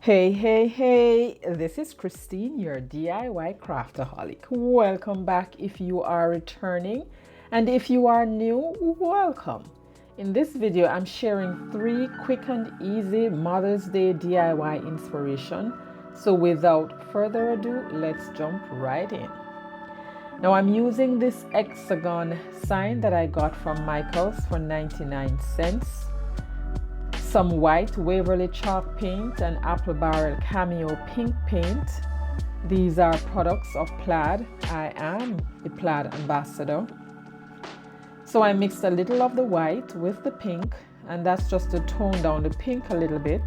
Hey, this is Christine, your DIY craftaholic. Welcome back if you are returning, and if you are new, welcome. In this video, I'm sharing 3 quick and easy Mother's Day DIY inspiration. So without further ado, let's jump right in. Now I'm using this hexagon sign that I got from Michael's for 99 cents. Some white Waverly chalk paint and apple barrel cameo pink paint. These are products of Plaid. I am the Plaid ambassador. So I mixed a little of the white with the pink, and that's just to tone down the pink a little bit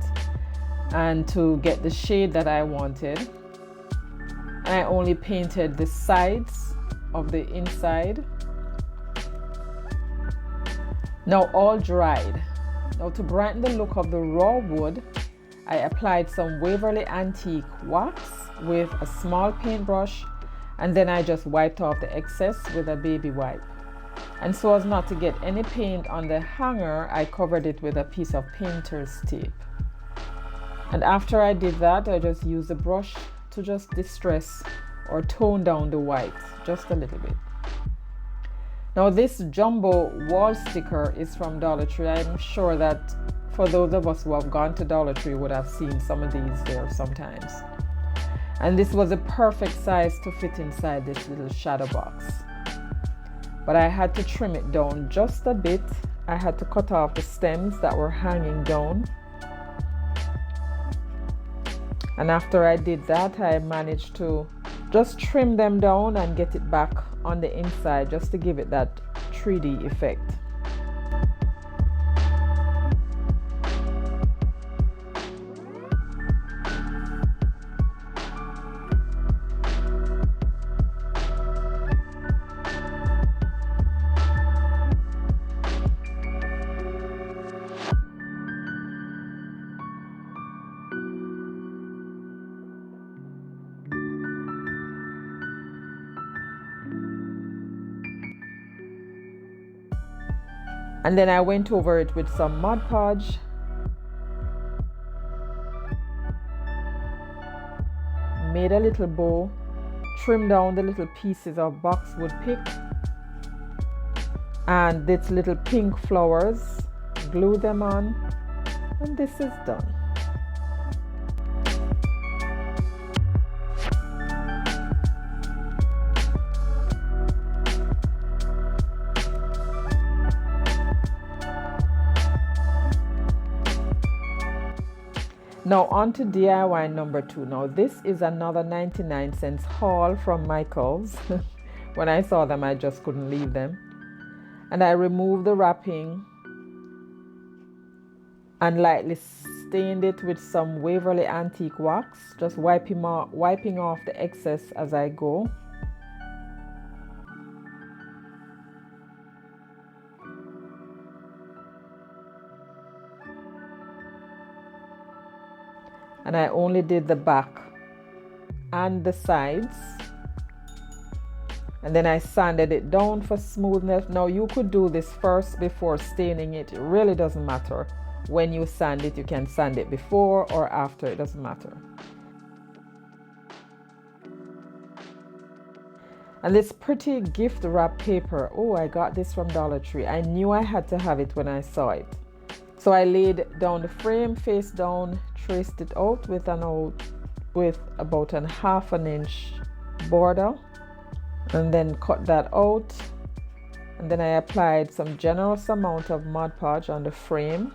and to get the shade that I wanted. And I only painted the sides of the inside. Now all dried. Now to brighten the look of the raw wood, I applied some Waverly Antique wax with a small paintbrush, and then I just wiped off the excess with a baby wipe. And so as not to get any paint on the hanger, I covered it with a piece of painter's tape. And after I did that, I just used a brush to just distress or tone down the white just a little bit. Now this jumbo wall sticker is from Dollar Tree. I'm sure that for those of us who have gone to Dollar Tree would have seen some of these there sometimes. And this was a perfect size to fit inside this little shadow box. But I had to trim it down just a bit. I had to cut off the stems that were hanging down. And after I did that, I managed to just trim them down and get it back on the inside just to give it that 3D effect. And then I went over it with some Mod Podge. Made a little bow, trimmed down the little pieces of boxwood pick, and these little pink flowers, glued them on, and this is done. Now on to DIY number 2. Now this is another 99 cents haul from Michael's. When I saw them, I just couldn't leave them. And I removed the wrapping and lightly stained it with some Waverly Antique wax, just wiping off the excess as I go. And I only did the back and the sides, and then I sanded it down for smoothness. Now you could do this first before staining it. It really doesn't matter when you sand it. You can sand it before or after, it doesn't matter. And this pretty gift wrap paper, oh, I got this from Dollar Tree. I knew I had to have it when I saw it. So I laid down the frame face down, traced it out with about a 1/2 inch border, and then cut that out. And then I applied some generous amount of Mod Podge on the frame.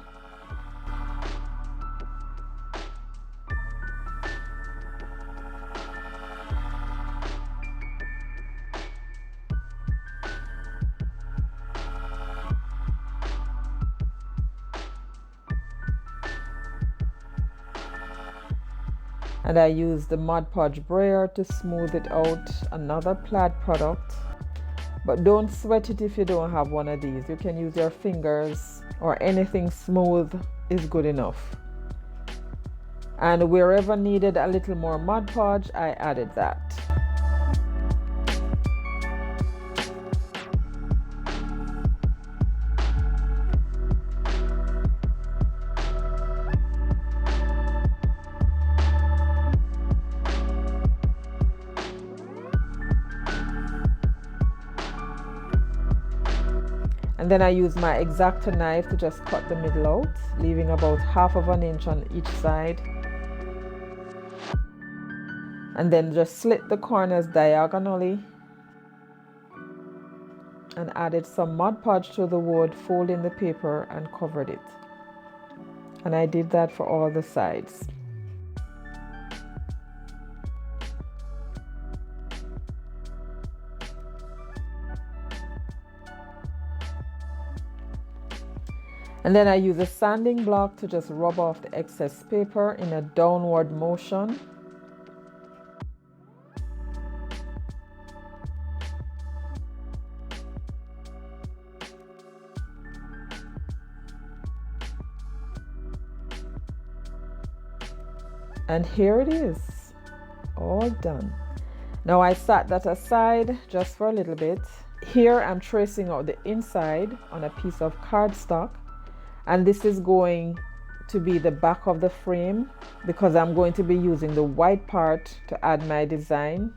And I used the Mod Podge brayer to smooth it out, another Plaid product. But don't sweat it if you don't have one of these. You can use your fingers, or anything smooth is good enough. And wherever needed a little more Mod Podge, I added that. And then I use my X-Acto knife to just cut the middle out, leaving about 1/2 of an inch on each side. And then just slit the corners diagonally and added some Mod Podge to the wood, folding the paper and covered it. And I did that for all the sides. And then I use a sanding block to just rub off the excess paper in a downward motion. And here it is, all done. Now I set that aside just for a little bit. Here I'm tracing out the inside on a piece of cardstock, and this is going to be the back of the frame because I'm going to be using the white part to add my design.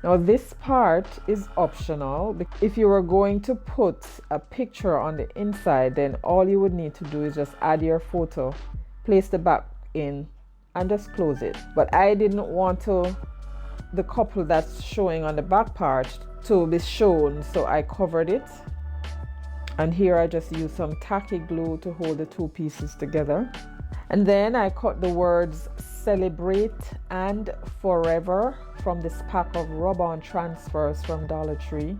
Now this part is optional. If you were going to put a picture on the inside, then all you would need to do is just add your photo, place the back in, and just close it. But I didn't want the couple that's showing on the back part to be shown, so I covered it. And here I just used some tacky glue to hold the two pieces together. And then I cut the words "Celebrate" and "Forever" from this pack of rub-on transfers from Dollar Tree.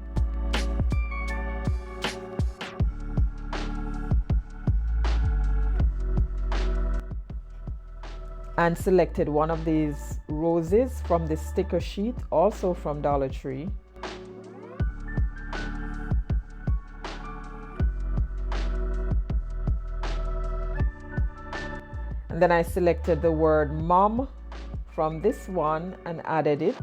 And selected one of these roses from this sticker sheet, also from Dollar Tree. And then I selected the word "Mom" from this one and added it.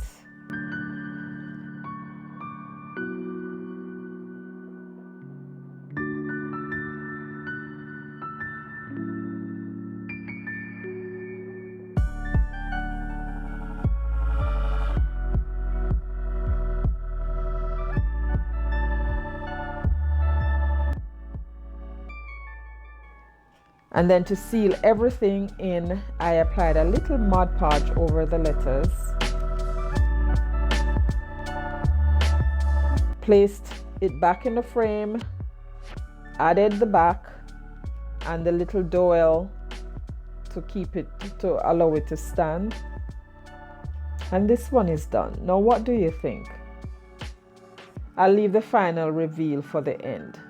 And then to seal everything in, I applied a little Mod Podge over the letters. Placed it back in the frame, added the back and the little dowel to keep it, to allow it to stand. And this one is done. Now what do you think? I'll leave the final reveal for the end.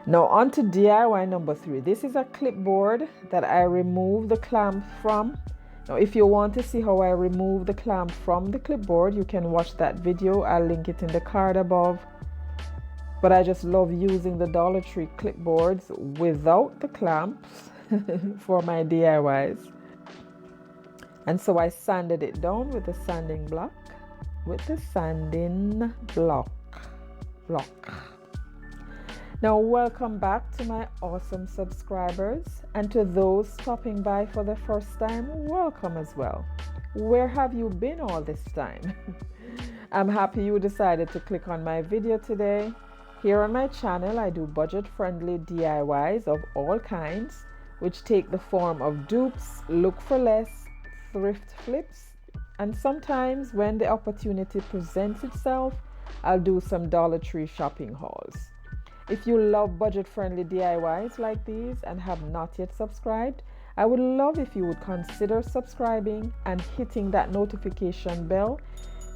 Now on to DIY number 3. This is a clipboard that I removed the clamp from. Now if you want to see how I remove the clamp from the clipboard, you can watch that video. I'll link it in the card above. But I just love using the Dollar Tree clipboards without the clamps for my DIYs. And so I sanded it down with the sanding block. Now welcome back to my awesome subscribers, and to those stopping by for the first time, welcome as well. Where have you been all this time? I'm happy you decided to click on my video today. Here on my channel I do budget-friendly DIYs of all kinds, which take the form of dupes, look for less, thrift flips, and sometimes when the opportunity presents itself, I'll do some Dollar Tree shopping hauls. If you love budget-friendly DIYs like these and have not yet subscribed, I would love if you would consider subscribing and hitting that notification bell.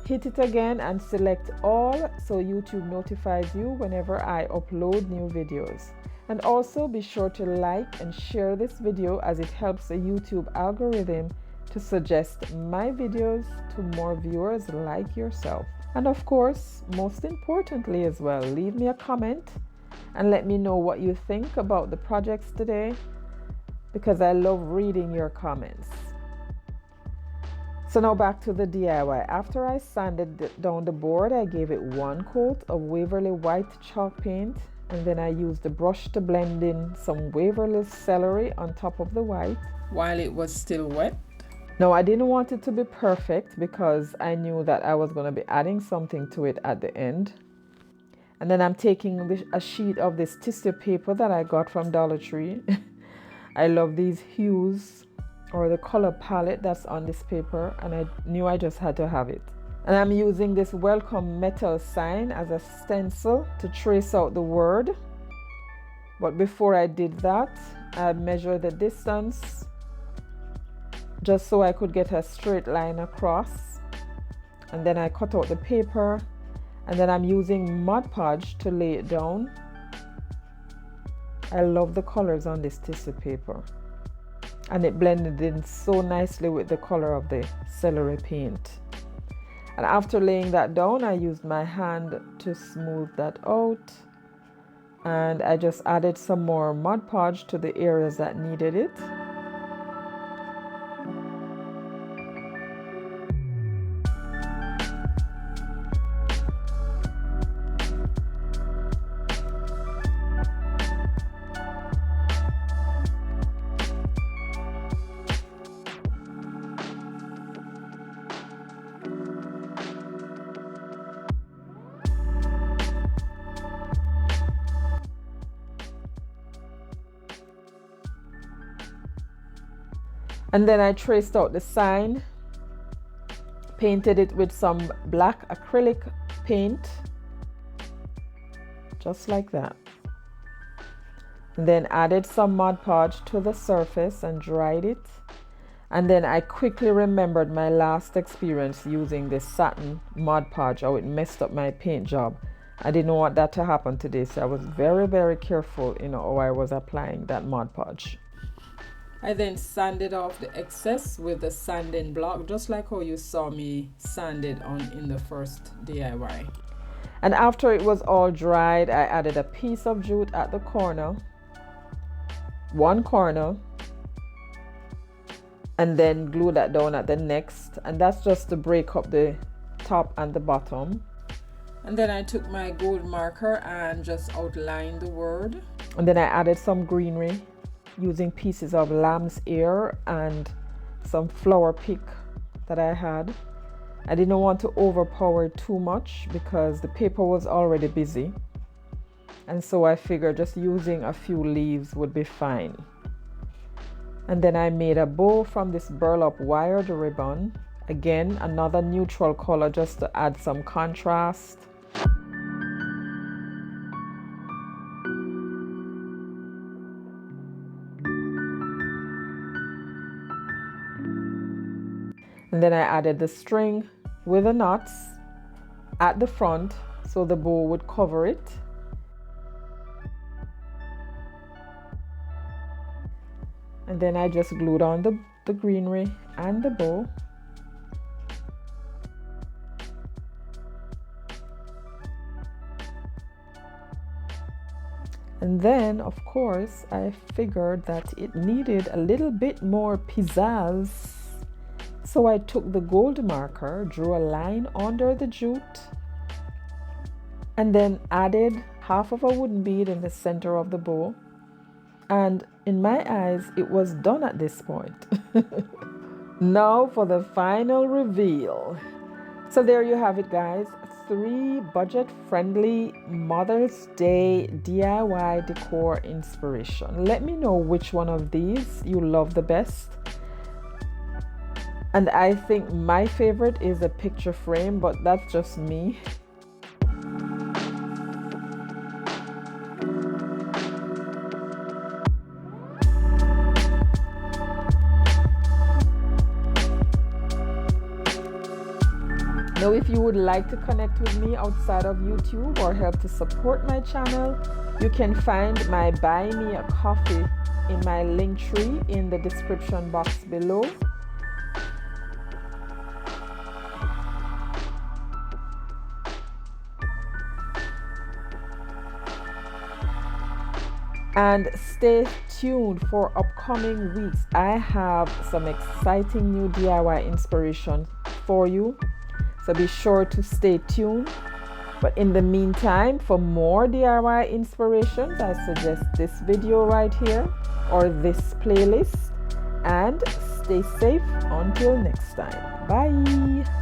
Hit it again and select all so YouTube notifies you whenever I upload new videos. And also be sure to like and share this video, as it helps the YouTube algorithm to suggest my videos to more viewers like yourself. And of course, most importantly as well, leave me a comment and let me know what you think about the projects today, because I love reading your comments. So now back to the DIY. After I sanded down the board, I gave it one coat of Waverly white chalk paint, and then I used the brush to blend in some Waverly celery on top of the white while it was still wet. Now I didn't want it to be perfect because I knew that I was going to be adding something to it at the end. And then I'm taking a sheet of this tissue paper that I got from Dollar Tree. I love these hues or the color palette that's on this paper, and I knew I just had to have it. And I'm using this welcome metal sign as a stencil to trace out the word. But before I did that, I measured the distance just so I could get a straight line across. And then I cut out the paper, and then I'm using Mod Podge to lay it down. I love the colors on this tissue paper, and it blended in so nicely with the color of the celery paint. And after laying that down, I used my hand to smooth that out, and I just added some more Mod Podge to the areas that needed it. And then I traced out the sign, painted it with some black acrylic paint, just like that. And then added some Mod Podge to the surface and dried it. And then I quickly remembered my last experience using this satin Mod Podge, how it messed up my paint job. I didn't want that to happen today, so I was very, very careful, how I was applying that Mod Podge. I then sanded off the excess with the sanding block, just like how you saw me sanded on in the first DIY. And after it was all dried, I added a piece of jute at the corner, one corner, and then glue that down at the next. And that's just to break up the top and the bottom. And then I took my gold marker and just outlined the word. And then I added some greenery using pieces of lamb's ear and some flower pick that I had. I didn't want to overpower it too much because the paper was already busy, and so I figured just using a few leaves would be fine. And then I made a bow from this burlap wired ribbon, again another neutral color just to add some contrast. And then I added the string with the knots at the front so the bow would cover it. And then I just glued on the greenery and the bow. And then, of course, I figured that it needed a little bit more pizzazz. So I took the gold marker, drew a line under the jute, and then added half of a wooden bead in the center of the bow. And in my eyes, it was done at this point. Now for the final reveal. So there you have it, guys. 3 budget-friendly Mother's Day DIY decor inspiration. Let me know which one of these you love the best. And I think my favorite is a picture frame, but that's just me. Now, if you would like to connect with me outside of YouTube or help to support my channel, you can find my Buy Me a Coffee in my link tree in the description box below. And stay tuned for upcoming weeks. I have some exciting new DIY inspiration for you, so be sure to stay tuned. But in the meantime, for more DIY inspirations, I suggest this video right here or this playlist, and stay safe until next time. Bye.